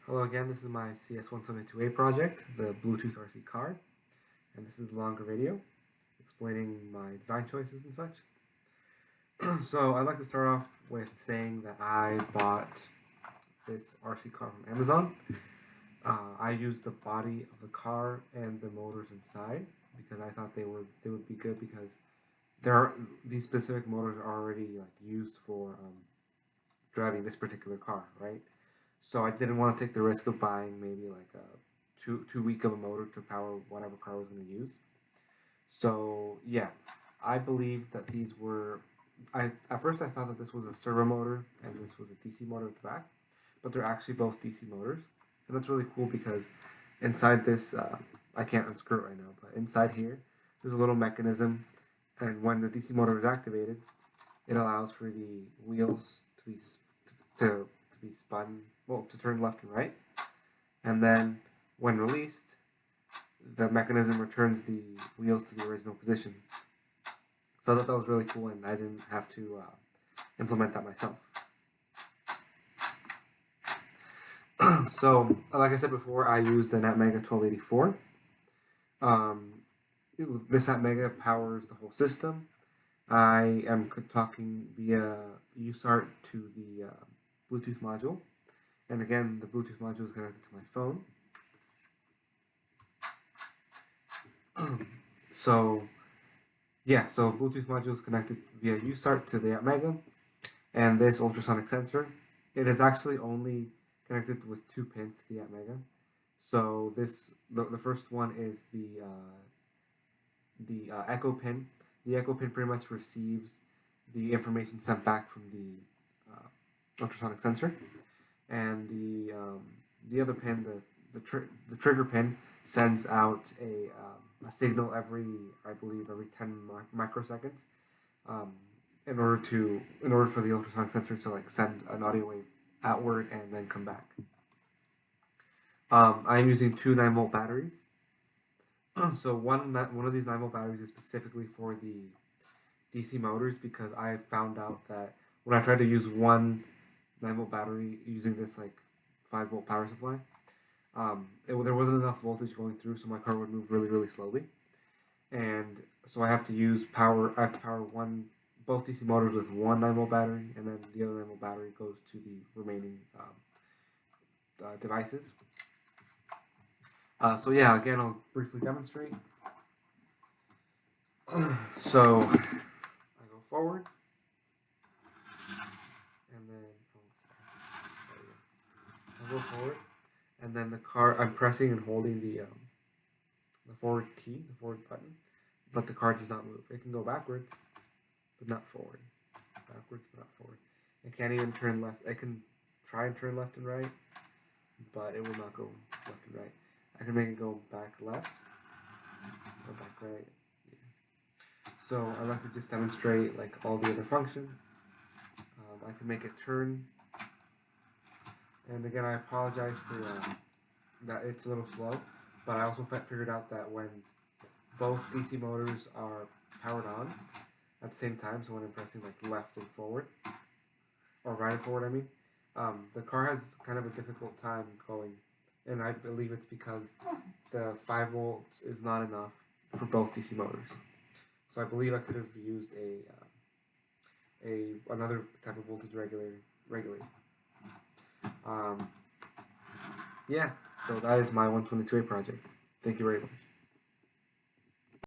Hello again, this is my CS122A project, the Bluetooth RC card, and this is a longer video explaining my design choices and such. So I'd like to start off with saying that I bought this RC car from Amazon. I used the body of the car and the motors inside because I thought they would be good because these specific motors are already used for driving this particular car, right? So I didn't want to take the risk of buying maybe like a too weak of a motor to power whatever car I was going to use. So yeah, I believe that these were. At first I thought that this was a servo motor and this was a DC motor at the back, but they're actually both DC motors, and that's really cool because inside this I can't unscrew it right now, but inside here there's a little mechanism, and when the DC motor is activated, it allows for the wheels to be spun, well, to turn left and right, and then when released, the mechanism returns the wheels to the original position. So I thought that was really cool, and I didn't have to implement that myself. So, like I said before, I used an Atmega 1284. This Atmega powers the whole system. I am talking via UCR to the Bluetooth module, and again the Bluetooth module is connected to my phone. So Bluetooth module is connected via UCR to the Atmega, and this ultrasonic sensor. It is actually only connected with 2 pins to the Atmega. So the first one is the echo pin. The echo pin pretty much receives the information sent back from the ultrasonic sensor, and the other pin, the trigger pin, sends out a signal I believe every 10 microseconds, in order for the ultrasonic sensor to send an audio wave outward and then come back. I'm using 2 9-volt batteries. So one of these 9-volt batteries is specifically for the DC motors because I found out that when I tried to use one 9-volt battery using this 5-volt power supply, there wasn't enough voltage going through, so my car would move really slowly, and so I have to power both DC motors with one 9-volt battery, and then the other 9-volt battery goes to the remaining devices. So yeah, again, I'll briefly demonstrate. So I go forward, and then I go forward, and then the car. I'm pressing and holding the forward key, the forward button, but the car does not move. It can go backwards, but not forward. Backwards, but not forward. It can't even turn left. I can try and turn left and right, but it will not go left and right. I can make it go back left or back right. Yeah. So I'd like to just demonstrate all the other functions. I can make it turn, and again I apologize for that it's a little slow, but I also figured out that when both DC motors are powered on at the same time, so when I'm pressing left and forward, or right and forward, I mean, the car has kind of a difficult time going. And I believe it's because the 5 volts is not enough for both DC motors. So I believe I could have used another type of voltage regulator. Yeah, so that is my 122A project. Thank you very much.